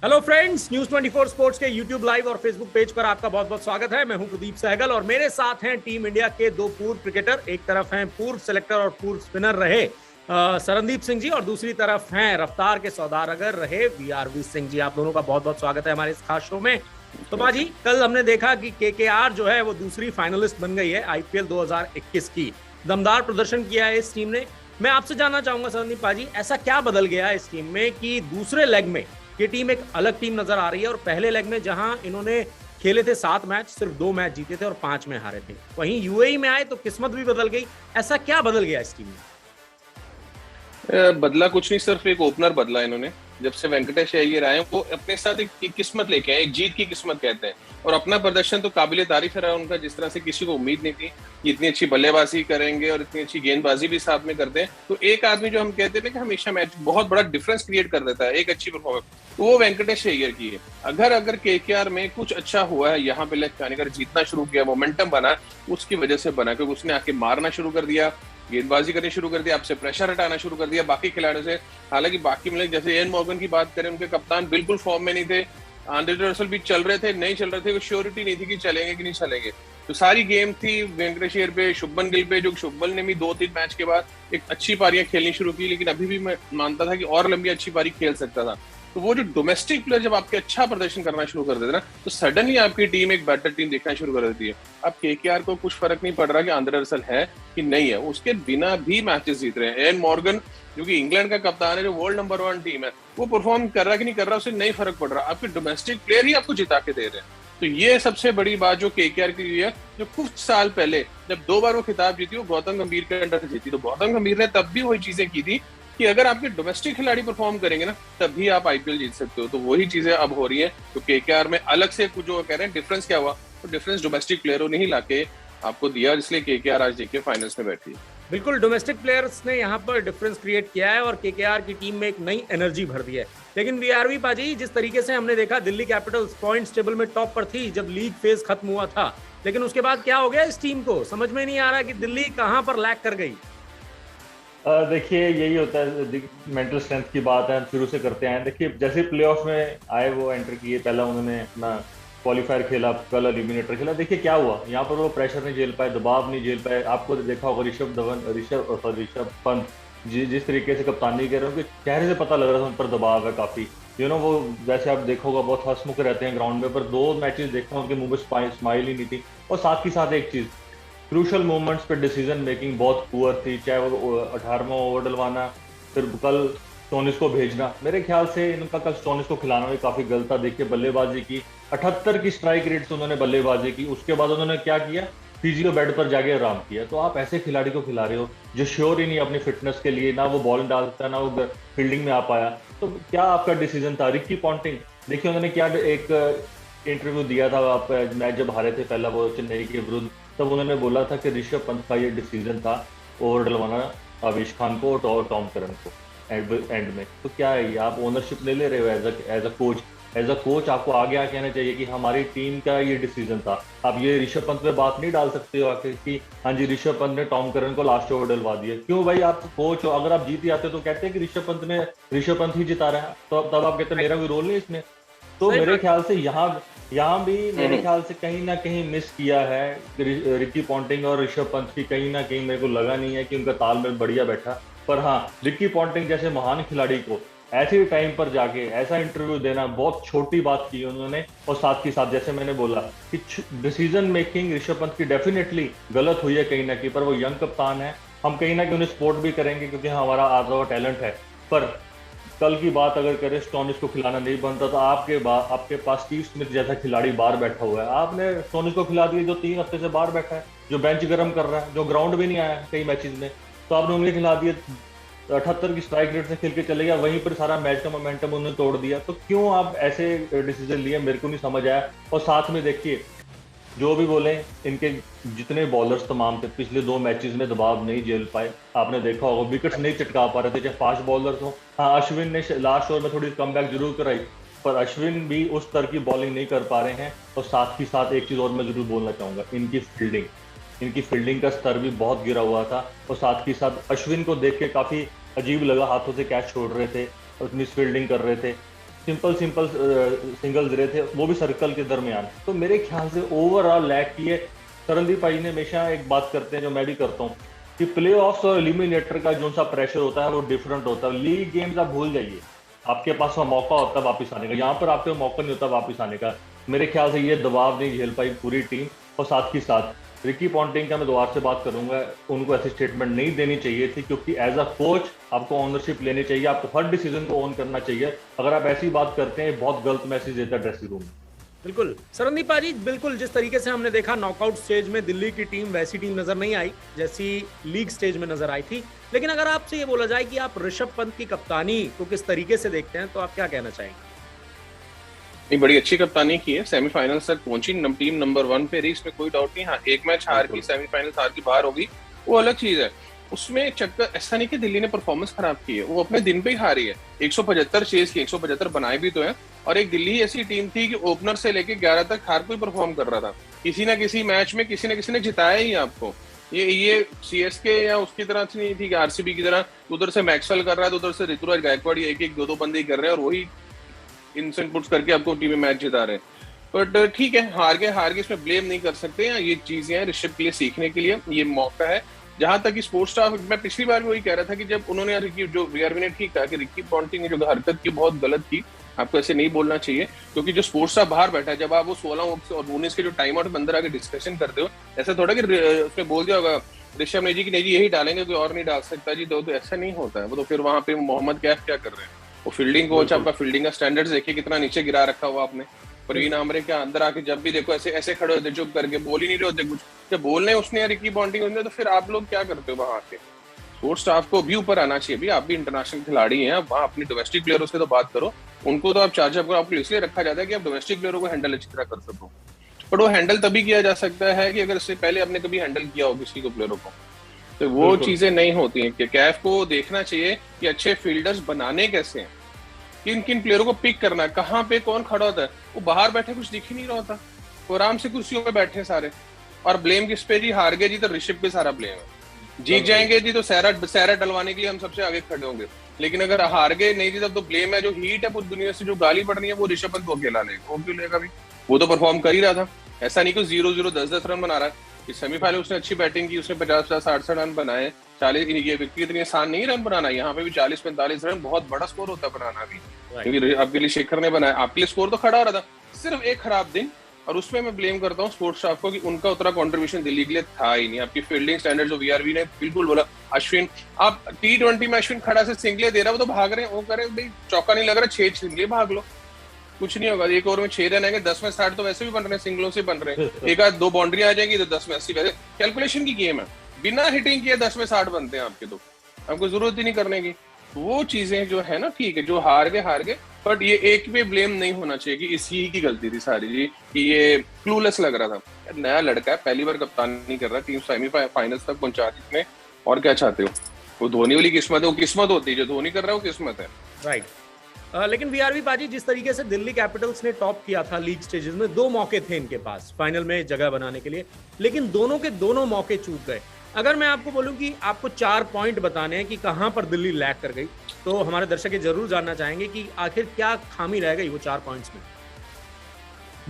Hello friends, news 24 sports के YouTube live और Facebook page पर आपका बहुत बहुत स्वागत है। मैं हूं प्रदीप सहगल और मेरे साथ हैं टीम इंडिया के दो पूर्व क्रिकेटर। एक तरफ हैं पूर्व सेलेक्टर और पूर्व स्पिनर रहे शरणदीप सिंह जी, और दूसरी तरफ हैं रफ्तार के सौदागर रहे वीआरवी सिंह जी। आप दोनों का बहुत बहुत स्वागत है हमारे इस खास शो में। तो बाजी, कल हमने देखा कि केकेआर जो है वो दूसरी फाइनलिस्ट बन गई है आईपीएल 2021 की। दमदार प्रदर्शन किया है इस टीम ने। मैं आपसे जानना चाहूंगा शरणदीप पाजी, ऐसा क्या बदल गया है इस टीम में कि दूसरे लेग में ये टीम एक अलग टीम नजर आ रही है, और पहले लेग में जहां इन्होंने खेले थे 7 मैच, सिर्फ 2 मैच जीते थे और 5 में हारे थे। वहीं यूएई में आए तो किस्मत भी बदल गई। ऐसा क्या बदल गया इस टीम में? बदला कुछ नहीं, सिर्फ एक ओपनर बदला इन्होंने। जब से वेंकटेश अय्यर आए वो अपने साथ एक किस्मत लेके आए, एक जीत की किस्मत कहते हैं। और अपना प्रदर्शन तो काबिले तारीफ रहा उनका, जिस तरह से किसी को उम्मीद नहीं थी कि इतनी अच्छी बल्लेबाजी करेंगे और इतनी अच्छी गेंदबाजी भी साथ में करते हैं। तो एक आदमी जो हम कहते थे कि हमेशा मैच बहुत बड़ा डिफरेंस क्रिएट कर देता है, एक अच्छी परफॉर्मेंस, तो वो वेंकटेश अय्यर की है। अगर केकेआर में कुछ अच्छा हुआ है, यहाँ पे लेग अगर जीतना शुरू किया, मोमेंटम बना, उसकी वजह से बना, क्योंकि उसने आके मारना शुरू कर दिया, गेंदबाजी करनी शुरू कर दिया, आपसे प्रेशर हटाना शुरू कर दिया बाकी खिलाड़ियों से। हालांकि बाकी मतलब जैसे एन मॉर्गन की बात करें, उनके कप्तान बिल्कुल फॉर्म में नहीं थे। आंद्रे रसल भी चल रहे थे, नहीं चल रहे थे, कोई श्योरिटी नहीं थी कि चलेंगे कि नहीं चलेंगे। तो सारी गेम थी वेंकटेश अय्यर पे, शुभमन गिल पे, जो शुभमन ने भी 2-3 मैच के बाद एक अच्छी पारियां खेलनी शुरू की, लेकिन अभी भी मैं मानता था कि और लंबी अच्छी पारी खेल सकता था। तो वो जो डोमेस्टिक प्लेयर जब आपके अच्छा प्रदर्शन करना शुरू कर देते ना, तो सडनली आपकी टीम एक बेटर टीम दिखना शुरू कर देती है। अब केकेआर को कुछ फर्क नहीं पड़ रहा कि आंद्रे रसल है कि नहीं है, उसके बिना भी मैचेस जीत रहे हैं। एन मॉर्गन जो कि इंग्लैंड का कप्तान है, जो वर्ल्ड नंबर 1 टीम है, वो परफॉर्म कर रहा है कि नहीं कर रहा, उसे नहीं फर्क पड़ रहा। आपके डोमेस्टिक प्लेयर ही आपको जिता के दे रहे हैं। तो ये सबसे बड़ी बात जो केकेआर की है, जो कुछ साल पहले जब 2 बार वो खिताब जीती, वो गौतम गंभीर के अंडर जीती। तो गौतम गंभीर ने तब भी वही चीजें की थी कि अगर आपके डोमेस्टिक खिलाड़ी परफॉर्म करेंगे ना, तभी आप आईपीएल जीत सकते हो। तो वही चीजें अब हो रही है। तो केकेआर में अलग से कुछ जो कह रहे हैं डिफरेंस क्या हुआ, तो डिफरेंस डोमेस्टिक प्लेयरों ने ही लाके आपको दिया, इसलिए केकेआर आज देखिए फाइनल्स में बैठी है। बिल्कुल, डोमेस्टिक प्लेयर्स ने यहाँ पर डिफरेंस क्रिएट किया है और केकेआर की टीम में एक नई एनर्जी भर दी है। लेकिन वीआरवी पाजी, जिस तरीके से हमने देखा दिल्ली कैपिटल्स पॉइंट्स टेबल में टॉप पर थी जब लीग फेज खत्म हुआ था, लेकिन उसके बाद क्या हो गया इस टीम को समझ में नहीं आ रहा कि दिल्ली कहां पर लैग कर गई। देखिए, यही होता है, मेंटल स्ट्रेंथ की बात है, हम शुरू से करते हैं। देखिए, जैसे प्लेऑफ में आए वो एंटर किए, पहला उन्होंने अपना क्वालिफायर खेला, कल एलिमिनेटर खेला। देखिए क्या हुआ, यहाँ पर वो प्रेशर नहीं झेल पाए, दबाव नहीं झेल पाए। आपको देखा होगा ऋषभ पंत जिस तरीके से कप्तानी कर रहे हैं, उनके चेहरे से पता लग रहा था उन पर दबाव है काफी। वो वैसे आप देखोगा बहुत हंसमुख रहते हैं ग्राउंड में, पर 2 मैचेस देखा उनके मुंह में स्माइल ही नहीं थी। और साथ ही साथ एक चीज, क्रूशल मोमेंट्स पे डिसीजन मेकिंग बहुत पुअर थी, चाहे वो 18वां ओवर डलवाना, फिर कल स्टोनिस को भेजना। मेरे ख्याल से इनका कल स्टोनिस को खिलाना भी काफी गलत था। देखिए बल्लेबाजी की 78 की स्ट्राइक रेट से उन्होंने बल्लेबाजी की, उसके बाद उन्होंने क्या किया, फिजियो बेड पर जाके आराम किया। तो आप ऐसे खिलाड़ी को खिला रहे हो जो श्योर ही नहीं अपनी फिटनेस के लिए, ना वो बॉल डाल सकता, ना वो फील्डिंग में आ पाया। तो क्या आपका डिसीजन था? रिकी पॉन्टिंग, देखिए उन्होंने क्या एक इंटरव्यू दिया था, आप मैच जब हारे थे पहला वो चेन्नई के विरुद्ध, तब उन्होंने बोला था कि ऋषभ पंत का ये डिसीजन था ओवर डलवाना आवेश खान को और टॉम करन को एंड में। तो क्या है ये, आप ओनरशिप ले ले रहे हो एज अ कोच आपको आगे आके कहना चाहिए कि हमारी टीम का ये डिसीजन था। आप ये ऋषभ पंत पे बात नहीं डाल सकते हो आके कि हाँ जी ऋषभ पंत ने टॉम करन को लास्ट ओवर डलवा दिया। क्यों भाई, आप कोच हो, अगर आप जीत जाते तो कहते हैं कि ऋषभ पंत ही जिता रहा है, तो तब आप कहते मेरा कोई रोल नहीं इसमें। तो मेरे ख्याल से यहाँ भी मेरे ख्याल से कहीं ना कहीं मिस किया है रिकी पॉन्टिंग और ऋषभ पंत की। कहीं ना कहीं मेरे को लगा नहीं है कि उनका तालमेल बढ़िया बैठा। पर हाँ, रिकी पॉन्टिंग जैसे महान खिलाड़ी को ऐसे टाइम पर जाके ऐसा इंटरव्यू देना बहुत छोटी बात की उन्होंने। और साथ ही साथ जैसे मैंने बोला कि डिसीजन मेकिंग ऋषभ पंत की डेफिनेटली गलत हुई है कहीं ना कहीं, पर वो यंग कप्तान है, हम कहीं ना कहीं उन्हें सपोर्ट भी करेंगे क्योंकि हमारा आता हुआ टैलेंट है। पर कल की बात अगर करें, स्टोनिस को खिलाना नहीं बनता, तो आपके पास स्टीव स्मिथ जैसा खिलाड़ी बाहर बैठा हुआ है, आपने स्टोनिस को खिला दिया जो 3 हफ्ते से बाहर बैठा है, जो बेंच गर्म कर रहा है, जो ग्राउंड भी नहीं आया कई मैचेस में, तो आपने उन्हें खिला दिया। 78 की स्ट्राइक रेट से खेल के चले गया, वहीं पर सारा मैच का मोमेंटम उन्होंने तोड़ दिया। तो क्यों आप ऐसे डिसीजन लिए, मेरे को नहीं समझ आया। और साथ में देखिए, जो भी बोले, इनके जितने बॉलर्स तमाम थे पिछले 2 मैचेस में दबाव नहीं झेल पाए। आपने देखा होगा विकेट्स नहीं चटका पा रहे थे, चाहे फास्ट बॉलर्स हो। हाँ, अश्विन ने लास्ट ओवर में थोड़ी कमबैक जरूर कराई, पर अश्विन भी उस स्तर की बॉलिंग नहीं कर पा रहे हैं। और साथ ही साथ एक चीज और मैं जरूर बोलना चाहूंगा, इनकी फील्डिंग का स्तर भी बहुत गिरा हुआ था। और साथ ही साथ अश्विन को देख के काफी अजीब लगा, हाथों से कैच छोड़ रहे थे और मिस फील्डिंग कर रहे थे। सिंपल सिंगल्स रहे थे, वो भी सर्कल के दरमियान। तो मेरे ख्याल से ओवरऑल लैक किए। सरनदीप भाई ने हमेशा एक बात करते हैं जो मैं भी करता हूँ कि प्ले ऑफ और एलिमिनेटर का जो सा प्रेशर होता है वो डिफरेंट होता है। लीग गेम्स आप भूल जाइए, आपके पास वो मौका होता है वापस आने का, यहाँ पर आपके मौका नहीं होता वापस आने का। मेरे ख्याल से ये दबाव नहीं झेल पाई पूरी टीम। और साथ ही साथ रिकी पॉन्टिंग का मैं दोबारा से बात करूंगा, उनको ऐसी स्टेटमेंट नहीं देनी चाहिए थी, क्योंकि एज अ कोच आपको ओनरशिप लेनी चाहिए, आपको हर डिसीजन को ओन करना चाहिए। अगर आप ऐसी बात करते हैं, बहुत गलत मैसेज देता है ड्रेसिंग रूम में। बिल्कुल सरनदीप पाजी, बिल्कुल जिस तरीके से हमने देखा नॉकआउट स्टेज में दिल्ली की टीम वैसी टीम नजर नहीं आई जैसी लीग स्टेज में नजर आई थी। लेकिन अगर आपसे ये बोला जाए कि आप ऋषभ पंत की कप्तानी को किस तरीके से देखते हैं, तो आप क्या कहना चाहेंगे? नहीं, बड़ी अच्छी कप्तानी की है, सेमीफाइनल्स तक पहुंची, टीम नंबर 1 पे रही, इसमें कोई डाउट नहीं। हाँ, एक मैच हार की, सेमीफाइनल्स हार की बाहर होगी, वो अलग चीज है। उसमें चक्कर ऐसा नहीं कि दिल्ली ने परफॉर्मेंस खराब की है, वो अपने दिन पे ही हारी है। 175 चेज की, 175 बनाए भी तो है। और एक दिल्ली ऐसी टीम थी कि ओपनर से लेके 11 तक हर कोई परफॉर्म कर रहा था। किसी ना किसी मैच में किसी ने जिताया ही आपको। ये सीएसके या उसकी तरह से नहीं थी कि आरसीबी की तरह उधर से मैक्सवेल कर रहा है, तो उधर से ऋतुराज गायकवाड़ एक दो बंदे ही कर रहे हैं और वही इनसेंट पुट्स करके आपको टीम में मैच जिता रहे हैं। बट ठीक है, हार गए, इसमें ब्लेम नहीं कर सकते हैं। ये चीजें हैं ऋषभ के लिए सीखने के लिए, ये मौका है। जहां तक कि स्पोर्ट्स स्टाफ, मैं पिछली बार भी वही कह रहा था कि जब उन्होंने जो वीआरवी ने ठीक कहा कि रिकी पॉन्टिंग ने जो हरकत की बहुत गलत की, आपको ऐसे नहीं बोलना चाहिए। क्योंकि जो स्पोर्ट्स स्टाफ बाहर बैठा है, जब आप वो 16 और 19 के जो टाइम आउट में अंदर आके डिस्कशन करते हो, ऐसा थोड़ा कि उसने बोल दिया होगा ऋषभ ने जी की नहीं जी यही डालेंगे, कोई और नहीं डाल सकता जी, तो ऐसा नहीं होता है। वो तो फिर वहां पे मोहम्मद कैफ क्या कर रहे हैं, वो फील्डिंग कोच, आपका फील्डिंग का स्टैंडर्ड्स देखिए कितना नीचे गिरा रखा हुआ आपने। परवीन आमरे क्या अंदर आके जब भी देखो ऐसे खड़े होते, चुप करके बोल ही नहीं रहे होते कुछ। जब बोलने उसने रिकी पॉन्टिंग होते, तो फिर आप लोग क्या करते हो वहां के? स्पोर्ट्स स्टाफ को भी ऊपर आना चाहिए भी, आप भी इंटरनेशनल खिलाड़ी हैं, वहाँ अपनी डोमेस्टिक प्लेयरों से तो बात करो। उनको तो आप चार्जअप करो, आपको इसलिए रखा जाता है कि आप डोमेस्टिक प्लेयरों को हैंडल अच्छी तरह कर सको। बट वो हैंडल तभी किया जा सकता है कि अगर इससे पहले आपने कभी हैंडल किया हो किसी को, प्लेयरों को। तो वो चीजें नहीं होती हैं कि कैफ को देखना चाहिए कि अच्छे फील्डर्स बनाने कैसे हैं, किन किन प्लेयरों को पिक करना है, कहाँ पे कौन खड़ा होता है। वो बाहर बैठे कुछ दिख ही नहीं रहा होता, वो आराम से कुर्सियों पे बैठे सारे। और ब्लेम किस पे जी? हार गए जी तो ऋषभ पे सारा ब्लेम है। जीत जाएंगे जी तो सहरा डलवाने के लिए हम सबसे आगे खड़े होंगे। लेकिन अगर हार गए नहीं जी, तब तो ब्लेम है, जो हीट है पूरी दुनिया से जो गाली पड़ रही है, वो ऋषभ पंत को अकेला लेगा। वो क्यों लेगा? भी वो तो परफॉर्म कर ही रहा था। ऐसा नहीं कि 0-0 10-10 रन बना रहा है। इस सेमीफाइनल उसने अच्छी बैटिंग की, उसने 50-60 रन बनाए। 40, ये विकेट इतनी आसान नहीं रन बनाना, यहाँ पे भी 40-45 रन बहुत बड़ा स्कोर होता है बनाना भी। क्योंकि आपके लिए शेखर ने बनाया, आपके लिए स्कोर तो खड़ा हो रहा था, सिर्फ एक खराब दिन। और उसमें मैं ब्लेम करता हूँ स्पोर्ट्स स्टाफ को कि उनका उतना कंट्रीब्यूशन दिल्ली के लिए था ही नहीं। आपकी फील्डिंग स्टैंडर्ड जो वीआरवी ने बिल्कुल बोला, अश्विन आप T20 में अश्विन खड़ा से सिंगले दे रहा है, वो तो भाग रहे हैं, वो करे भाई चौका नहीं लग रहा, 6 सिंगले भाग लो, कुछ नहीं होगा। एक ओवर में 6 रन आएंगे, 10 में 60 तो वैसे भी बन रहे हैं, सिंगलों से बन रहे हैं। एक आध 2 बाउंड्री आ जाएगी तो 10 में 80, वैसे कैलकुलेशन की गेम है। बिना हिटिंग किए 10 में 60 बनते हैं आपके, तो आपको जरूरत ही नहीं करने की। वो चीजें जो है ना, ठीक है, जो हार गए, बट ये एक पे ब्लेम नहीं होना चाहिए कि इसी की गलती थी सारी जी, कि ये क्लूलेस लग रहा था। नया लड़का है, पहली बार कप्तानी कर रहा है, टीम सेमीफाइनल्स तक पहुंचा दी इसने, और क्या चाहते हो? वो धोनी वाली किस्मत है, वो किस्मत होती है, जो धोनी कर रहा है वो किस्मत है। राइट। लेकिन वीआरवी पाजी, जिस तरीके से दिल्ली कैपिटल्स ने टॉप किया था लीग स्टेजेस में, 2 मौके थे इनके पास फाइनल में जगह बनाने के लिए, लेकिन दोनों के दोनों मौके चूक गए। अगर मैं आपको बोलूं कि आपको 4 पॉइंट बताने हैं कि कहां पर दिल्ली लैग कर गई, तो हमारे दर्शक ये जरूर जानना चाहेंगे कि आखिर क्या खामी रह गई वो 4 पॉइंट्स में।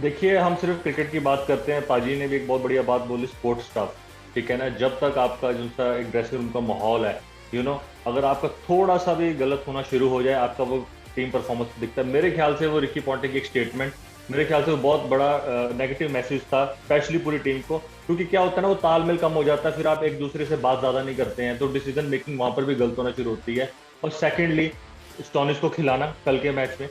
देखिए, हम सिर्फ क्रिकेट की बात करते हैं, पाजी ने भी एक बहुत बढ़िया बात बोली, स्पोर्ट्स स्टाफ, ठीक है ना। जब तक आपका जो सा एक ड्रेसिंग रूम का माहौल है, अगर आपका थोड़ा सा भी गलत होना शुरू हो जाए, आपका वो टीम परफॉर्मेंस दिखता है। मेरे ख्याल से वो रिकी पॉन्टिंग की एक स्टेटमेंट, मेरे ख्याल से वो बहुत बड़ा नेगेटिव मैसेज था, स्पेशली पूरी टीम को। क्योंकि क्या होता है ना, वो तालमेल कम हो जाता है, फिर आप एक दूसरे से बात ज्यादा नहीं करते हैं, तो डिसीजन मेकिंग वहां पर भी गलत होना शुरू होती है। और सेकेंडली, स्टोनिस को खिलाना कल के मैच में,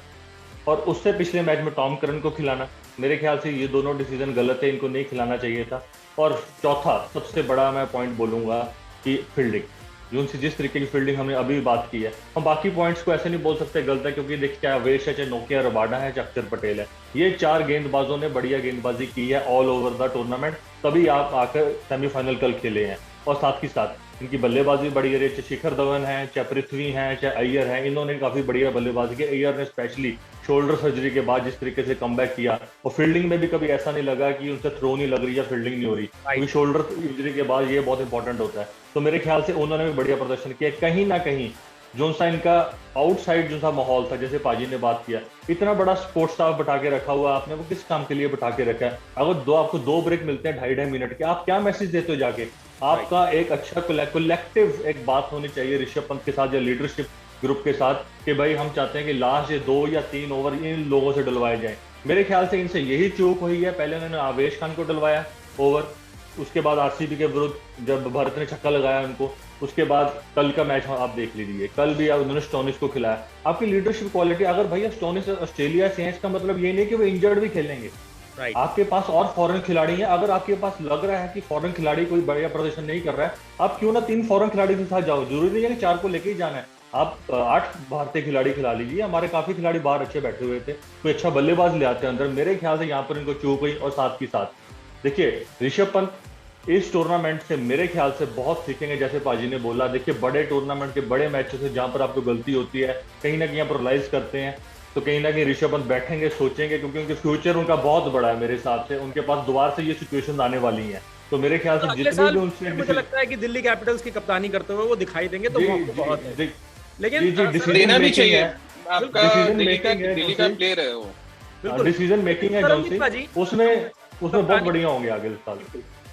और उससे पिछले मैच में टॉम करन को खिलाना, मेरे ख्याल से ये दोनों डिसीजन गलत है, इनको नहीं खिलाना चाहिए था। और चौथा सबसे बड़ा मैं पॉइंट बोलूंगा कि फील्डिंग, जिस तरीके की फील्डिंग हमने अभी बात की है, हम बाकी पॉइंट्स को ऐसे नहीं बोल सकते गलत है, क्योंकि देखिए चाहे वेश है, चाहे नोकिया रबाडा है, चाहे अक्षर पटेल है, ये 4 गेंदबाजों ने बढ़िया गेंदबाजी की है ऑल ओवर द टूर्नामेंट, तभी आप आकर सेमीफाइनल कल खेले हैं। और साथ ही साथ इनकी बल्लेबाजी बढ़िया रही, चाहे शिखर धवन है, चाहे पृथ्वी हैं, चाहे अय्यर है, इन्होंने काफी बढ़िया बल्लेबाजी की। अय्यर ने स्पेशली शोल्डर सर्जरी के बाद जिस तरीके से कमबैक किया, और फील्डिंग में भी कभी ऐसा नहीं लगा कि उनसे थ्रो नहीं लग रही या फील्डिंग नहीं हो रही, क्योंकि शोल्डर इंजरी के बाद ये बहुत इंपॉर्टेंट होता है। तो मेरे ख्याल से उन्होंने भी बढ़िया प्रदर्शन किया। कहीं ना कहीं जो सा इनका आउटसाइड जो सा माहौल था, जैसे पाजी ने बात किया, इतना बड़ा स्पोर्ट्स स्टाफ बैठा के रखा हुआ आपने, वो किस काम के लिए बैठा के रखा है? अगर आपको 2 ब्रेक मिलते हैं 2.5 मिनट के, आप क्या मैसेज देते हो जाके? आपका एक अच्छा कलेक्टिव एक बात होनी चाहिए ऋषभ पंत के साथ या लीडरशिप ग्रुप के साथ कि भाई हम चाहते हैं कि लास्ट 2 या 3 ओवर इन लोगों से डलवाए जाएं। मेरे ख्याल से इनसे यही चूक हुई है। पहले उन्होंने आवेश खान को डलवाया ओवर, उसके बाद आरसीबी के विरुद्ध जब भारत ने छक्का लगाया उनको, उसके बाद कल का मैच आप देख लीजिए, कल भी उन्होंने स्टोनिस को खिलाया। आपकी लीडरशिप क्वालिटी, अगर भैया स्टोनिस ऑस्ट्रेलिया से हैं, इसका मतलब ये नहीं कि वो इंजर्ड भी खेलेंगे। आपके पास और फॉरेन खिलाड़ी हैं, अगर आपके पास लग रहा है कि फॉरेन खिलाड़ी कोई बढ़िया प्रदर्शन नहीं कर रहा है, आप क्यों ना 3 फॉरेन खिलाड़ी के साथ जाओ, जरूरी नहीं है कि 4 को लेके ही जाना है। आप 8 भारतीय खिलाड़ी खिला लीजिए। हमारे काफी खिलाड़ी बाहर अच्छे बैठे हुए थे, कोई अच्छा बल्लेबाज ले आते हैं अंदर। मेरे ख्याल से यहाँ पर इनको चूक हुई। और साथ ही साथ देखिए, ऋषभ पंत इस टूर्नामेंट से मेरे ख्याल से बहुत सीखेंगे। जैसे पाजी ने बोला, देखिए बड़े टूर्नामेंट के बड़े मैचों से जहां पर आपको गलती होती है, कहीं ना कहीं आप रियलाइज करते हैं, तो कहीं ना कहीं ऋषभ पंत बैठेंगे, सोचेंगे, क्योंकि उनके फ्यूचर उनका बहुत बड़ा है। मेरे हिसाब से उनके पास दोबारा से ये सिचुएशन आने वाली है, तो मेरे ख्याल से जितने भी उनसे, मुझे लगता है कि दिल्ली कैपिटल्स की कप्तानी करते हुए वो दिखाई देंगे, तो बहुत है। लेकिन देना भी चाहिए, आपका दिल्ली का प्लेयर है वो, डिसीजन मेकिंग है जॉनसी, उसमें बहुत बढ़िया होंगे आगे इस साल।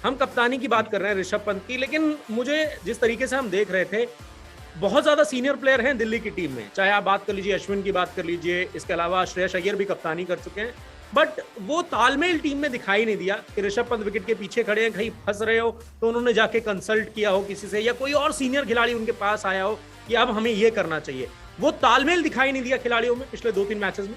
हम कप्तानी की बात कर रहे हैं ऋषभ पंत की, लेकिन मुझे जिस तरीके से हम देख रहे थे, बहुत ज्यादा सीनियर प्लेयर हैं दिल्ली की टीम में। चाहे आप बात कर लीजिए, अश्विन की बात कर लीजिए, इसके अलावा श्रेयस अय्यर भी कप्तानी कर चुके हैं, बट वो तालमेल टीम में दिखाई नहीं दिया कि ऋषभ पंत विकेट के पीछे खड़े हैं, कहीं फंस रहे हो तो उन्होंने जाके कंसल्ट किया हो किसी से, या कोई और सीनियर खिलाड़ी उनके पास आया हो कि अब हमें ये करना चाहिए। वो तालमेल दिखाई नहीं दिया खिलाड़ियों में पिछले 2-3 मैचेस में।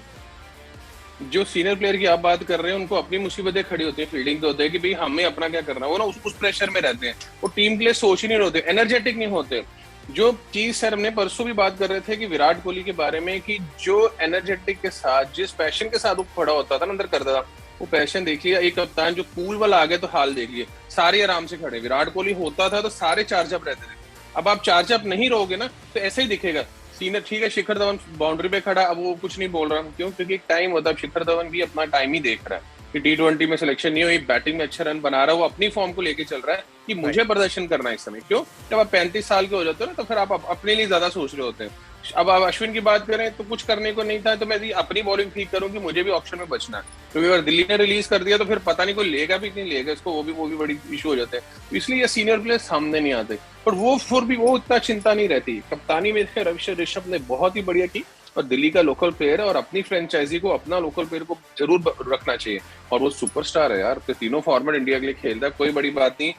जो सीनियर प्लेयर की आप बात कर रहे हैं, उनको अपनी मुसीबतें खड़ी होती है, फील्डिंग तो होते हैं कि भाई हमें अपना क्या करना है, वो ना उस प्रेशर में रहते हैं, वो टीम के लिए सोच ही नहीं होते, एनर्जेटिक नहीं होते। जो चीज सर हमने परसों भी बात कर रहे थे कि विराट कोहली के बारे में, कि जो एनर्जेटिक के साथ, जिस पैशन के साथ वो खड़ा होता था ना, अंदर करता था, वो पैशन देख लिया। एक कप्तान जो कूल वाला आ गया तो हाल देख लिया, सारे आराम से खड़े। विराट कोहली होता था तो सारे चार्जअप रहते थे, अब आप चार्जअप नहीं रहोगे ना तो ऐसा ही दिखेगा। सीनियर ठीक है, शिखर धवन बाउंड्री पे खड़ा, अब वो कुछ नहीं बोल रहा, क्यों? क्योंकि एक टाइम होता है, शिखर धवन भी अपना टाइम ही देख रहा है कि T20 में सिलेक्शन नहीं हुई, बैटिंग में अच्छा रन बना रहा है, वो अपनी फॉर्म को लेके चल रहा है कि मुझे प्रदर्शन करना है इस समय। क्यों? जब आप 35 साल के हो जाते हो ना, तो फिर आप अपने लिए ज्यादा सोच रहे होते हैं। अब आप अश्विन की बात करें तो कुछ करने को नहीं था, तो मैं अपनी बॉलिंग ठीक करूं कि मुझे भी ऑप्शन में बचना है, क्योंकि अगर दिल्ली ने रिलीज कर दिया तो फिर पता नहीं कोई लेगा भी नहीं लेगा इसको, वो भी बड़ी इशू हो जाते हैं। तो इसलिए ये सीनियर प्लेयर सामने नहीं आते, पर वो फिर भी वो इतना चिंता नहीं रहती। कप्तानी में ऋषभ ने बहुत ही बढ़िया की, और दिल्ली का लोकल प्लेयर है, और अपनी फ्रेंचाइजी को, अपना लोकल प्लेयर को जरूर रखना चाहिए। और वो सुपरस्टार है यार, तो तीनों फॉर्मेट इंडिया के लिए खेलता है, कोई बड़ी बात नहीं।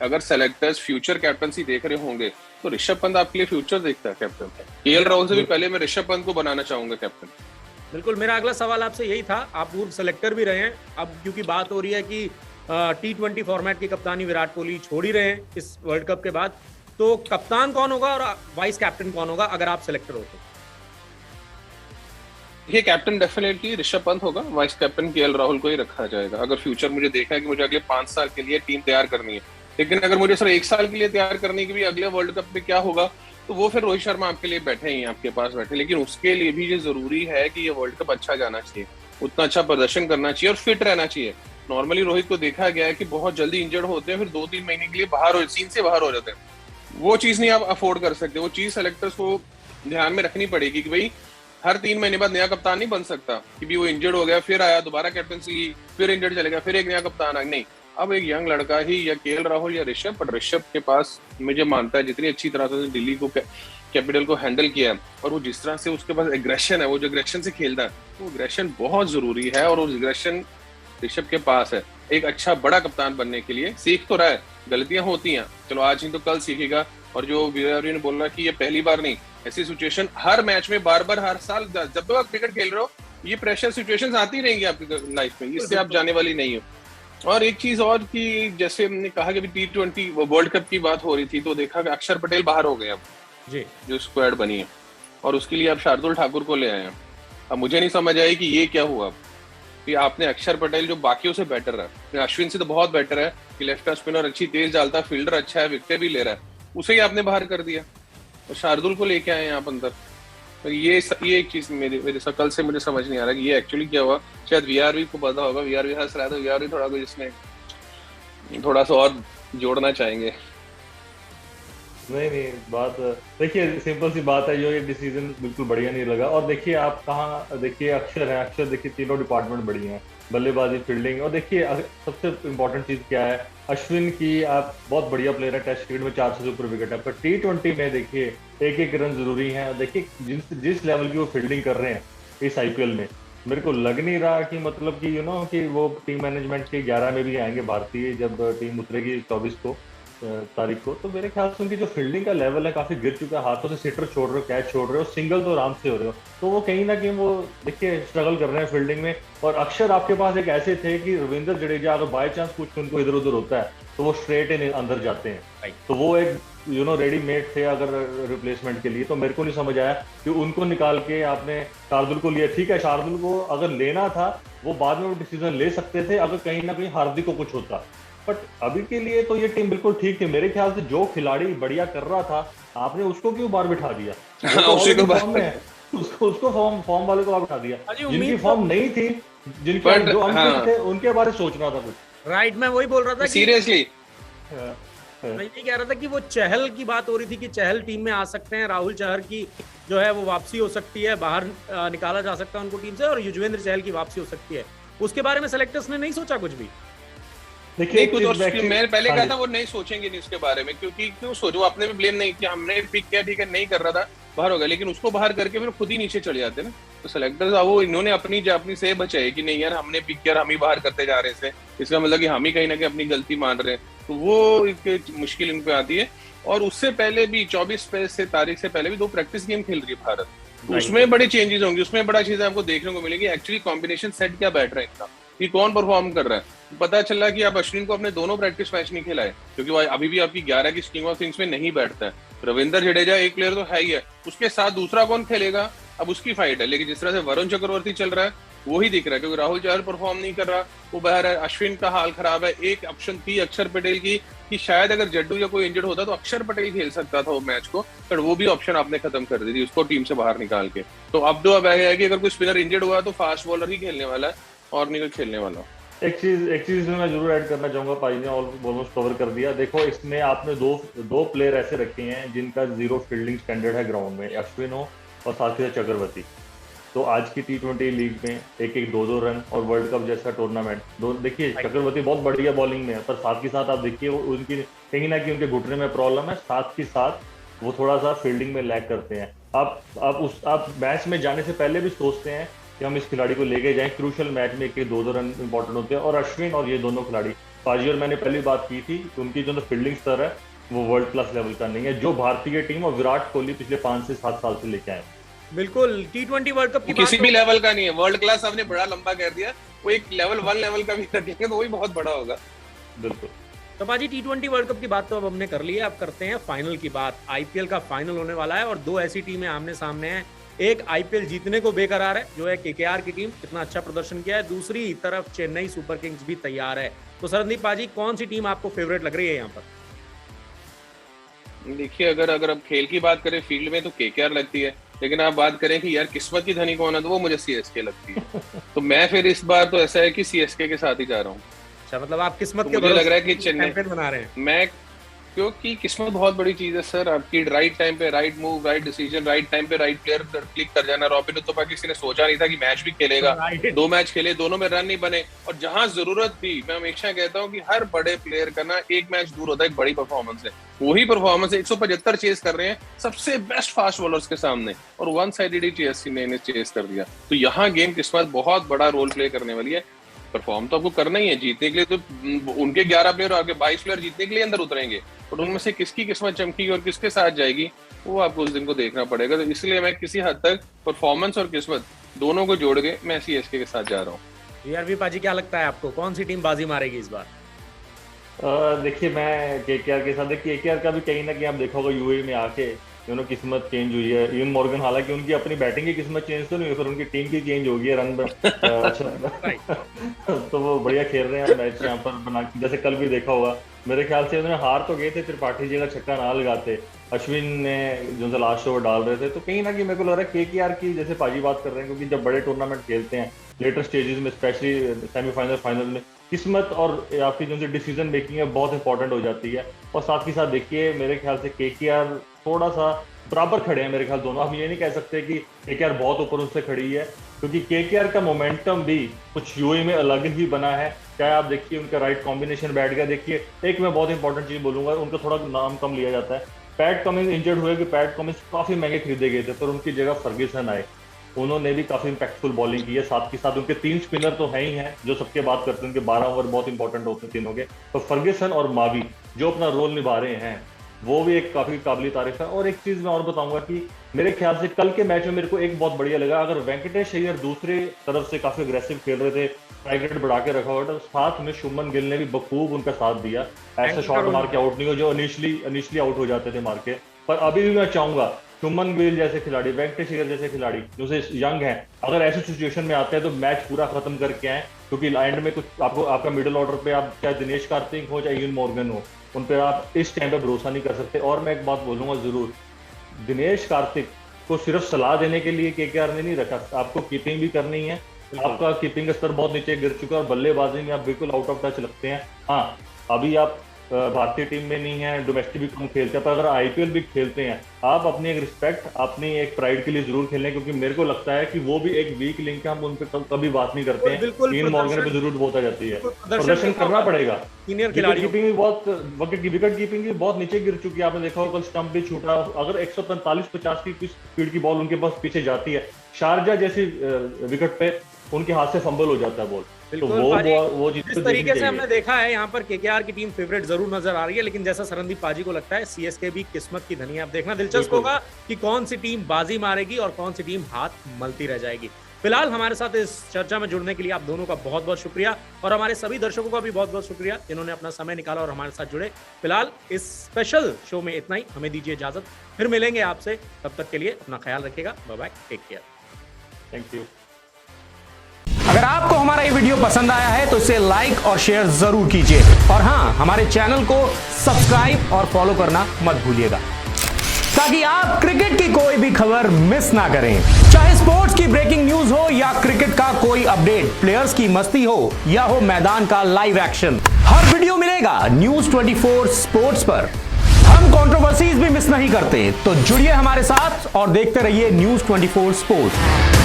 अगर सेलेक्टर्स फ्यूचर कैप्टनसी देख रहे होंगे तो ऋषभ पंत आपके लिए फ्यूचर देखता है कैप्टन। केएल राहुल से भी पहले मैं ऋषभ पंत को बनाना चाहूंगा कैप्टन। बिल्कुल, मेरा अगला सवाल आपसे यही था। आप पूर्व सेलेक्टर भी रहे हैं, अब क्योंकि बात हो रही है कि T20 फॉर्मेट की कप्तानी विराट कोहली छोड़ ही रहे हैं इस वर्ल्ड कप के बाद, तो कप्तान कौन होगा और वाइस कैप्टन कौन होगा अगर आप सेलेक्टर हो तो? ये कैप्टन डेफिनेटली ऋषभ पंत होगा, वाइस कैप्टन केएल राहुल को ही रखा जाएगा। अगर फ्यूचर मुझे देखना है कि मुझे अगले 5 साल के लिए टीम तैयार करनी है, लेकिन अगर मुझे सर 1 साल के लिए तैयार करने की भी अगले वर्ल्ड कप में क्या होगा, तो वो फिर रोहित शर्मा आपके लिए बैठे ही आपके पास बैठे। लेकिन उसके लिए भी ये जरूरी है कि ये वर्ल्ड कप अच्छा जाना चाहिए, उतना अच्छा प्रदर्शन करना चाहिए और फिट रहना चाहिए। नॉर्मली रोहित को देखा गया है कि बहुत जल्दी इंजर्ड होते हैं, फिर 2-3 महीने के लिए बाहर सीन से बाहर हो जाते हैं। वो चीज नहीं आप अफोर्ड कर सकते, वो चीज सेलेक्टर्स को ध्यान में रखनी पड़ेगी कि भाई हर 3 महीने बाद नया कप्तान नहीं बन सकता कि भी वो इंजर्ड हो गया, फिर आया दोबारा कैप्टनसी, फिर इंजर्ड चलेगा, फिर एक नया कप्तान आया। नहीं, अब एक यंग लड़का ही, या केएल राहुल या ऋषभ, पर ऋषभ के पास मुझे मानता है जितनी अच्छी तरह से दिल्ली को कैपिटल को हैंडल किया है, और वो जिस तरह से उसके पास एग्रेशन है, वो जो एग्रेशन से खेलता है, वो एग्रेशन बहुत जरूरी है, और उस एग्रेशन ऋषभ के पास है एक अच्छा बड़ा कप्तान बनने के लिए। सीख तो रहा है, गलतियां होती हैं, चलो आज नहीं तो कल सीखेगा। और जो विराट ने बोला कि ये पहली बार नहीं, ऐसी सिचुएशन हर मैच में बार बार हर साल जब तक आप क्रिकेट खेल रहे हो, ये प्रेशर सिचुएशंस आती रहेंगी आपकी लाइफ में, इससे आप जाने वाली नहीं हो। और एक चीज और कि जैसे हमने कहा कि T20 वर्ल्ड कप की बात हो रही थी, तो देखा कि अक्षर पटेल बाहर हो गए अब जी, जो स्क्वाड बनी है, और उसके लिए आप शार्दुल ठाकुर को ले आए हैं। अब मुझे नहीं समझ आई कि ये क्या हुआ कि आपने अक्षर पटेल जो बाकियों से बेटर है, अश्विन से तो बहुत बेटर है कि लेफ्ट स्पिनर अच्छी तेज डालता, फील्डर अच्छा है, विकेट भी ले रहा है, उसे ही आपने बाहर कर दिया और शार्दुल को लेके आए आप अंदर। तो ये एक चीज मेरे कल से मुझे समझ नहीं आ रहा कि ये एक्चुअली क्या हुआ। शायद वीआरवी को पता होगा, वीआरवी हंस रहा था, वीआरवी थोड़ा कुछ इसमें थोड़ा सा और जोड़ना चाहेंगे। नहीं नहीं, बात देखिए सिंपल सी बात है, जो ये डिसीजन बिल्कुल बढ़िया नहीं लगा। और देखिए आप कहाँ, देखिए अक्षर है, अक्षर देखिए तीनों डिपार्टमेंट बढ़िया हैं, बल्लेबाजी, फील्डिंग। और देखिए सबसे इंपॉर्टेंट चीज क्या है, अश्विन की, आप बहुत बढ़िया प्लेयर है, टेस्ट क्रिकेट में 400 से ऊपर विकेट है, पर T20 में देखिए एक एक रन जरूरी है। देखिए जिस लेवल की वो फील्डिंग कर रहे हैं इस IPL में, मेरे को लग नहीं रहा कि मतलब कि कि वो टीम मैनेजमेंट के 11 में भी आएंगे भारतीय, जब टीम उतरेगी 24 को तारीख को। तो मेरे ख्याल से उनकी जो फील्डिंग का लेवल है काफी गिर चुका है, हाथों से सिटर छोड़ रहे हो, कैच छोड़ रहे हो, सिंगल तो आराम से हो रहे हो, तो वो कहीं ना कहीं वो देखिए स्ट्रगल कर रहे हैं फील्डिंग में। और अक्षर आपके पास एक ऐसे थे कि रविंद्र जडेजा अगर बाय चांस कुछ उनको इधर उधर होता है तो वो स्ट्रेट इन अंदर जाते हैं, तो वो एक रेडीमेड थे अगर रिप्लेसमेंट के लिए। तो मेरे को नहीं समझ आया कि उनको निकाल के आपने शार्दुल को लिया। ठीक है, शार्दुल को अगर लेना था वो बाद में वो डिसीजन ले सकते थे अगर कहीं ना कहीं हार्दिक को कुछ होता, बट अभी के लिए तो ये टीम बिल्कुल ठीक थी मेरे ख्याल से। जो खिलाड़ी बढ़िया कर रहा था आपने उसको क्यों बाहर बिठा दिया, फॉर्म में है, उसको फॉर्म वाले को बाहर बिठा दिया। जिनकी फॉर्म नहीं थी, जिनके जो अनफिट थे, उनके बारे में सोचना था कुछ। राइट, मैं वही बोल रहा था सीरियसली मैं ये कह रहा था कि वो चहल की बात हो रही थी कि चहल टीम में आ सकते हैं, राहुल चहर की जो है वो वापसी हो सकती है, बाहर निकाला जा सकता है उनको टीम से, और युजवेंद्र चहल की वापसी हो सकती है। उसके बारे में सेलेक्टर्स ने नहीं सोचा कुछ भी। देखिए मैंने पहले कहा था वो नहीं सोचेंगे नहीं उसके बारे में, क्योंकि क्यों सोचो, अपने में ब्लेम नहीं किया, हमने पिक किया, ठीक है नहीं कर रहा था, बाहर हो गया, लेकिन उसको बाहर करके फिर खुद ही नीचे चले जाते ना। तो सेलेक्टर्स वो इन्होंने अपनी से बचाई कि नहीं यार हमने पिक किया, हम ही बाहर करते जा रहे थे, इसका मतलब कि हम ही कहीं ना कहीं अपनी गलती मान रहे हैं, तो वो एक मुश्किल इन पे आती है। और उससे पहले भी 24 से तारीख से पहले भी 2 प्रैक्टिस गेम खेल रही है भारत, तो उसमें बड़े चेंजेस होंगे, उसमें बड़ा चीजें आपको देखने को मिलेगी। एक्चुअली कॉम्बिनेशन सेट क्या बैठ रहा है इनका, कि कौन परफॉर्म कर रहा है। पता चला कि आप अश्विन को अपने दोनों प्रैक्टिस मैच नहीं खिलाए, क्योंकि वो अभी भी आपकी 11 की किंग ऑफ किंग्स में नहीं बैठता है। रविंद्र जडेजा एक प्लेयर तो है ही है, उसके साथ दूसरा कौन खेलेगा अब उसकी फाइट है। लेकिन जिस तरह से वरुण चक्रवर्ती चल रहा है वही दिख रहा है, क्योंकि राहुल चहर परफॉर्म नहीं कर रहा, वो बाहर है, अश्विन का हाल खराब है। एक ऑप्शन थी अक्षर पटेल की कि शायद अगर जड्डू या कोई इंजर्ड होता तो अक्षर पटेल खेल सकता था वो मैच को, पर वो भी ऑप्शन आपने खत्म कर दी थी उसको टीम से बाहर निकाल के। तो अब है कि अगर कोई स्पिनर इंजर्ड हुआ तो फास्ट बॉलर ही खेलने वाला है और नहीं खेलने वाला। एक चीज में मैं जरूर ऐड करना चाहूंगा, पाजी ने ऑलमोस्ट कवर कर दिया। देखो इसमें आपने दो प्लेयर ऐसे रखे हैं जिनका 0 फील्डिंग स्टैंडर्ड है ग्राउंड में, अश्विन हो और साथ ही चक्रवर्ती। तो आज की T20 लीग में एक 2-2 रन और वर्ल्ड कप जैसा टूर्नामेंट, देखिए चक्रवर्ती बहुत बढ़िया बॉलिंग में है, पर साथ ही साथ आप देखिए उनकी कहीं ना कहीं उनके घुटने में प्रॉब्लम है, साथ ही साथ वो थोड़ा सा फील्डिंग में लैग करते हैं। आप मैच में जाने से पहले भी सोचते हैं कि हम इस खिलाड़ी को लेके जाएं, क्रूशल मैच में 1-2 रन इंपॉर्टेंट होते हैं। और अश्विन और ये दोनों खिलाड़ी, पाजी और मैंने पहली बात की थी कि उनकी जो फील्डिंग स्तर है वो वर्ल्ड क्लास लेवल का नहीं है, जो भारतीय टीम और विराट कोहली पिछले 5 से 7 साल से लेके आए। बिल्कुल, T20 वर्ल्ड कप की किसी भी लेवल का नहीं है, वर्ल्ड क्लास आपने बड़ा लंबा कर दिया, वो एक लेवल 1 लेवल का भी रखेंगे तो वही बहुत बड़ा होगा। बिल्कुल। तो बाजी T20 वर्ल्ड कप की बात तो अब हमने कर ली है, अब करते हैं फाइनल की बात। IPL का फाइनल होने वाला है और 2 ऐसी टीमें आमने सामने हैं। एक IPL जीतने को बेकरार है जो है KKR की टीम, इतना अच्छा प्रदर्शन किया है, दूसरी तरफ चेन्नई सुपर किंग्स भी तैयार है। तो सरनदीप पाजी, कौन सी टीम आपको फेवरेट लग रही है यहाँ पर? देखिए अगर अब खेल की बात करें फील्ड में तो KKR लगती है, लेकिन आप बात करें कि यार किस्मत की धनी कौन है तो वो मुझे CSK लगती है। तो मैं फिर इस बार तो ऐसा है कि CSK के साथ ही जा रहा हूँ। अच्छा, मतलब आप किस्मत तो के मुझे लग रहा है कि चेन्नई बना रहे हैं। मैं, क्योंकि किस्मत बहुत बड़ी चीज है सर, आपकी राइट टाइम पे right move, right decision, right time पे राइट प्लेयर क्लिक कर जाना। रॉबिन उत्तपा किसी ने सोचा नहीं था कि मैच भी खेलेगा, 2 मैच खेले, दोनों में रन नहीं बने, और जहां जरूरत थी, मैं हमेशा कहता हूं कि हर बड़े प्लेयर का ना एक मैच दूर होता है एक बड़ी परफॉर्मेंस है, वही परफॉर्मेंस है। 175 चेस कर रहे हैं सबसे बेस्ट फास्ट बॉलर्स के सामने, और 1 साइडेड CSK ने इन्हें चेस कर दिया। तो यहाँ गेम किस्मत बहुत बड़ा रोल प्ले करने वाली है। परफॉर्म तो आपको करना ही है, जीतने के लिए तो उनके 11 प्लेयर और 22 प्लेयर जीतने के लिए अंदर उतरेंगे, और उनमें से किसकी किस्मत चमकेगी और किसके साथ जाएगी वो आपको उस दिन को देखना पड़ेगा। तो इसलिए मैं किसी हद तक परफॉर्मेंस और किस्मत दोनों को जोड़ के मैं CSK के साथ जा रहा हूँ। यार पाजी, क्या लगता है आपको कौन सी टीम बाजी मारेगी इस बार? देखिए मैं KKR के साथ, देखिए KKR का भी कहीं ना कहीं आप देखा होगा UAE में आके किस्मत चेंज हुई है। इवन मॉर्गन, हालांकि उनकी अपनी बैटिंग की किस्मत चेंज तो नहीं हुई, पर उनकी टीम की चेंज हो गई है रन अच्छा तो वो बढ़िया खेल रहे हैं मैच यहाँ पर बना, जैसे कल भी देखा होगा। मेरे ख्याल से उन्होंने हार तो गए थे, त्रिपाठी जी का छक्का ना लगाते, अश्विन ने जो लास्ट ओवर डाल रहे थे, तो कहीं ना कहीं मेरे को लग रहा है KKR की, जैसे पाजी बात कर रहे हैं, क्योंकि जब बड़े टूर्नामेंट खेलते हैं लेटर स्टेजेस में, स्पेशली सेमीफाइनल, फाइनल में किस्मत और आपकी जो डिसीजन मेकिंग है बहुत इंपॉर्टेंट हो जाती है। और साथ ही साथ देखिए मेरे ख्याल से केकेआर थोड़ा सा बराबर खड़े हैं मेरे ख्याल दोनों। हम ये नहीं कह सकते कि केकेआर बहुत ऊपर उनसे खड़ी है, क्योंकि केकेआर का मोमेंटम भी कुछ यूएई में अलग ही बना है। चाहे आप देखिए उनका राइट कॉम्बिनेशन बैठ गया। देखिए एक मैं बहुत इंपॉर्टेंट चीज बोलूंगा, उनका थोड़ा नाम कम लिया जाता है। पैट कमिंस इंजर्ड हुए कि पैट कमिंस काफी महंगे खरीदे गए थे, पर उनकी जगह फर्ग्यूसन आए। उन्होंने भी काफी इंपैक्टफुल बॉलिंग की है। साथ ही साथ उनके 3 स्पिनर तो है ही हैं जो सबके बात करते हैं, उनके 12 ओवर बहुत इंपॉर्टेंट होते हैं तीनों के। तो फर्ग्यूसन और मावी जो अपना रोल निभा रहे हैं वो भी एक काफी काबिल तारीफ है। और एक चीज मैं और बताऊंगा कि मेरे ख्याल से कल के मैच में मेरे को एक बहुत बढ़िया लगा, अगर वेंकटेश अय्यर दूसरे तरफ से काफी अग्रेसिव खेल रहे थे, स्ट्राइक रेट बढ़ा के रखा हुआ था, साथ में शुभमन गिल ने भी बखूब उनका साथ दिया। ऐसा शॉट मार के आउट नहीं हो जो इनिशियली आउट हो जाते थे मार के। पर अभी भी मैं चाहूंगा शुभमन गिल जैसे खिलाड़ी, वेंकटेश अय्यर जैसे खिलाड़ी जो से यंग हैं, अगर ऐसी सिचुएशन में आते हैं तो मैच पूरा खत्म करके आए। क्योंकि एंड में कुछ आपको आपका मिडिल ऑर्डर पे आप चाहे दिनेश कार्तिक हो चाहे यून मॉर्गन हो, उन पे आप इस टाइम पे भरोसा नहीं कर सकते। और मैं एक बात बोलूंगा जरूर, दिनेश कार्तिक को सिर्फ सलाह देने के लिए केकेआर ने नहीं रखा, आपको कीपिंग भी करनी है। आपका कीपिंग का स्तर बहुत नीचे गिर चुका है और बल्लेबाजी में आप बिल्कुल आउट ऑफ टच लगते हैं। हाँ, अभी आप भारतीय टीम में नहीं है, डोमेस्टिक भी कम खेलते हैं, पर अगर आईपीएल भी खेलते हैं आप अपनी एक रिस्पेक्ट, अपनी एक प्राइड के लिए जरूर खेलें। क्योंकि मेरे को लगता है कि वो भी एक वीक लिंक है, हम उन पर कभी बात नहीं करते हैं। इन मॉर्गन पे जरूर बहुत आ जाती है, प्रदर्शन करना पड़ेगा। सीनियर खिलाड़ी कीपिंग भी बहुत, विकेट कीपिंग भी बहुत नीचे गिर चुकी है। आपने देखा होगा कल स्टंप भी छूटा। अगर 145-50 की स्पीड की बॉल उनके पास पीछे जाती है, शारजा जैसी विकेट पे उनके हाथ से फंबल हो जाता है बॉल। तो वो जिस तरीके से हमने देखा है यहाँ पर केकेआर की टीम फेवरेट जरूर नजर आ रही है, लेकिन जैसा सरनदीप पाजी को लगता है सीएसके भी किस्मत की धनी है। अब देखना दिलचस्प होगा कि कौन सी टीम बाजी मारेगी और कौन सी टीम हाथ मलती रह जाएगी। फिलहाल हमारे साथ इस चर्चा में जुड़ने के लिए आप दोनों का बहुत बहुत शुक्रिया, और हमारे सभी दर्शकों का भी बहुत बहुत शुक्रिया जिन्होंने अपना समय निकाला और हमारे साथ जुड़े। फिलहाल इस स्पेशल शो में इतना ही, हमें दीजिए इजाजत, फिर मिलेंगे आपसे। तब तक के लिए अपना ख्याल रखिएगा। Bye bye, take care, thank you. अगर आपको हमारा ये वीडियो पसंद आया है तो इसे लाइक और शेयर जरूर कीजिए, और हाँ, हमारे चैनल को सब्सक्राइब और फॉलो करना मत भूलिएगा, ताकि आप क्रिकेट की कोई भी खबर मिस ना करें। चाहे स्पोर्ट्स की ब्रेकिंग न्यूज हो या क्रिकेट का कोई अपडेट, प्लेयर्स की मस्ती हो या हो मैदान का लाइव एक्शन, हर वीडियो मिलेगा न्यूज 24 स्पोर्ट्स पर। हम कंट्रोवर्सीज भी मिस नहीं करते, तो जुड़िए हमारे साथ और देखते रहिए न्यूज 24 स्पोर्ट्स।